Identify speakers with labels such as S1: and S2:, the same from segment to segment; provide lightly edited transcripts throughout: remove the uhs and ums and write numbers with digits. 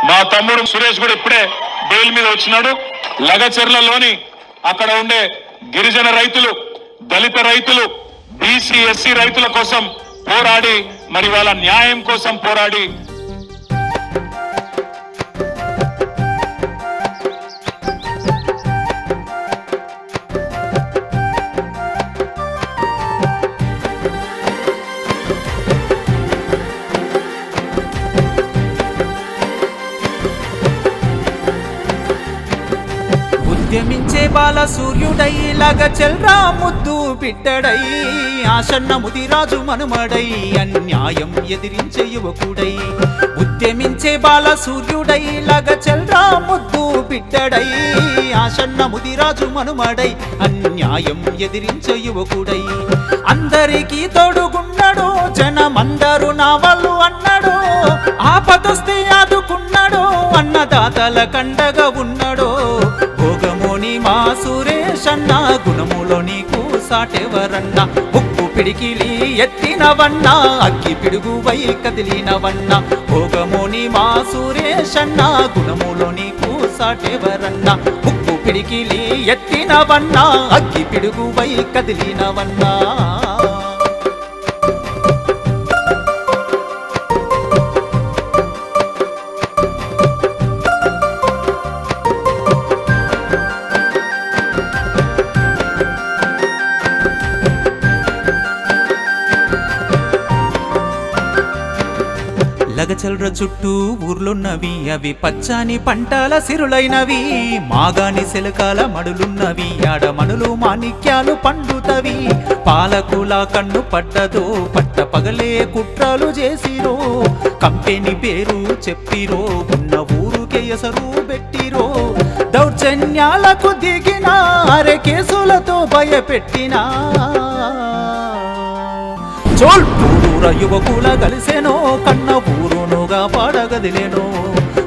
S1: మా తమ్ముడు సురేష్ కూడా ఇప్పుడే బెయిల్ మీద వచ్చినాడు. లగచెర్లలోని అక్కడ ఉండే గిరిజన రైతులు, దళిత రైతులు, బీసీ ఎస్సీ రైతుల కోసం పోరాడి, మరి వాళ్ళ న్యాయం కోసం పోరాడి
S2: ఉద్యమించే బాల సూర్యుడై లగచెల్రా ముద్దు బిడ్డడై ఆసన్న ముదిరాజు మనుమడై అన్యాయం ఎదిరించే యువకుడై. ఉద్యమించే బాల సూర్యుడై లగచెల్రా ముద్దు బిడ్డడై ఆసన్న ముదిరాజు మనుమడై అన్యాయం ఎదిరించే యువకుడై. అందరికీ తోడుగున్నాడు, జనమందరూ నా వాళ్ళు అన్నాడు, ఆపదొస్తే ఆదుకున్నాడు, అన్నదాతల కండగా ఉన్నాడు. భోగమోని మా సురేషన్న గుణములో నీకు సాటెవరన్నా, ఉప్పు పిడికిలి ఎత్తినవన్నా, అగ్గి పిడుగువై కదిలినవన్నా. భోగమోని మా సురేషన్న గుణములో నీకు సాటెవరన్నా, ఉప్పు పిడికిలి ఎత్తినవన్నా, అగ్గి పిడుగువై కదిలినవన్నా. లగచెల్ర చుట్టూ ఊర్లున్నవి, అవి పచ్చని పంటల సిరులైనవి. మాగాని శిలకాల మడులున్నవి, ఆడమణులు మాణిక్యాలు పండుతవి. పాలకుల కన్ను పడ్డదో, పట్ట పగలే కుట్రలు చేసిరో, కంపెనీ పేరు చెప్పిరో, ఉన్న ఊరుకే ఎసరు పెట్టిరో. దౌర్జన్యాలకు దిగిన అరె కేసులతో భయపెట్టినా. చోల్ ఊరూర యువకుల కలిసెనో, కన్న ఊరునుగా పాడగదిలేనో.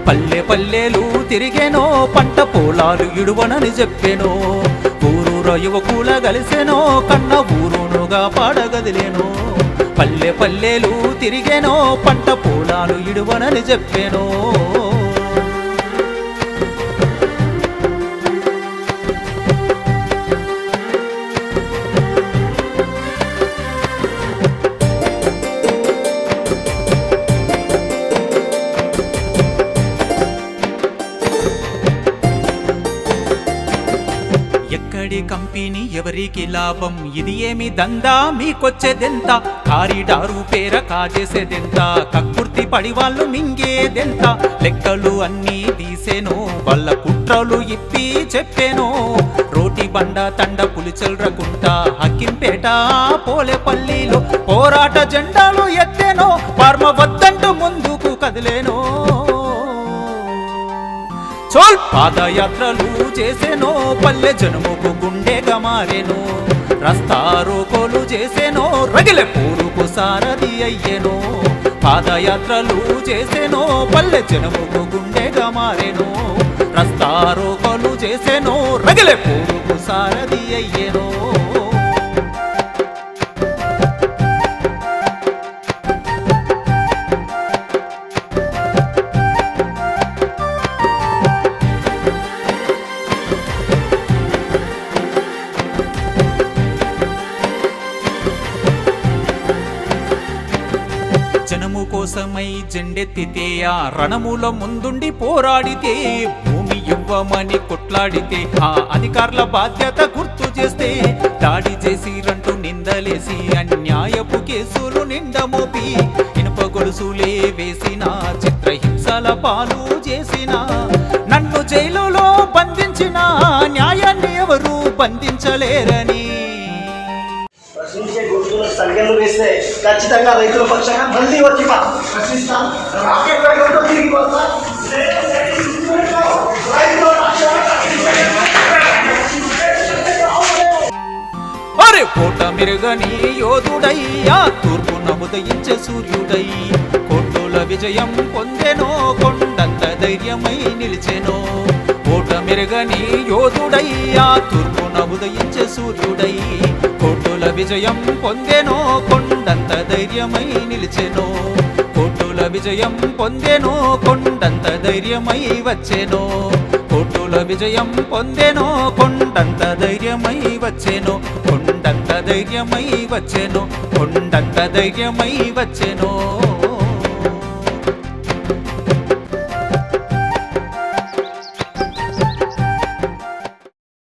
S2: పల్లె పల్లెలు తిరిగేనో, పంట పొలాలు ఇడువనని చెప్పెనో. ఊరూర యువకుల కలిసెనో, కన్న ఊరునుగా పాడగదిలేనో. పల్లె పల్లెలు తిరిగేనో, పంట పొలాలు ఇడువనని చెప్పెనో. ఎక్కడి కంపెనీ ఎవరికి లాభం, ఇది ఏమి దందా మీకొచ్చేదెంత. కారిడారు పేర కాజేసేదెంత, కక్కుర్తి పడి వాళ్ళు మింగేదెంత. లెక్కలు అన్నీ తీసేనో, వాళ్ళ కుట్రలు ఇప్పి చెప్పేనో. రోటి బండ తండ పులిచెల్రకుంట, హక్కింపేట పోలేపల్లిలో పోరాట జెండాలు ఎత్తేనో. పర్మ వద్దంటూ ముందుకు కదిలేనో. చోల్ పాదయాత్రలు చేసేనో, పల్లె జనముకు గుండెగా మారేనో. రస్తా రోకోలు చేసేనో, రగిలే పూరుకు సారథి అయ్యేనో. పాదయాత్రలు చేసేనో, పల్లె జనముకు గుండెగా మారేనో. రస్తా రోకోలు చేసేనో, రగిలే పూరుకు సారథి అయ్యేనో. జనము కోసమై జెండెత్తితే, ఆ రణముల ముందుండి పోరాడితే, భూమి ఇవ్వమని కొట్లాడితే, ఆ అధికారుల బాధ్యత గుర్తు చేస్తే, దాడి చేసి రంటూ నిందలేసి, అన్యాయపు కేసులు నిండమోపి, ఇనుప గొలుసులే వేసిన, చిత్రహింసల పాలు చేసిన, నన్ను జైలులో బంధించిన, న్యాయాన్ని ఎవరు బంధించలేరని.
S3: ప్రశ్నించే గొంతులకు సంఖ్యలు వేస్తే ఖచ్చితంగా రైతుల పక్షంగా మళ్ళీ వచ్చి ప్రశ్నిస్తాం. రాకెట్ వేగంతో తిరిగి వస్తాం.
S2: అరే కోట మెరుగని యోధుడై, ఆ తూర్పున ఉదయించే సూర్యుడై. కోటల విజయం పొందెనో, కొండంత ధైర్యమై నిలిచెనో. కోట మెరుగని యోధుడై, ఆ తూర్పున ఉదయించే సూర్యుడై. కోటల విజయం పొందెనో, కొండంత ధైర్యమై నిలిచెనో. కోటల విజయం పొందెనో కొండంత ధైర్యమై వచ్చెనో కోర్టుల విజయం పొందెనో కొండంత ధైర్యమై వచ్చెనో కొండంత ధైర్యమై వచ్చెనో కొండంత ధైర్యమై వచ్చెనో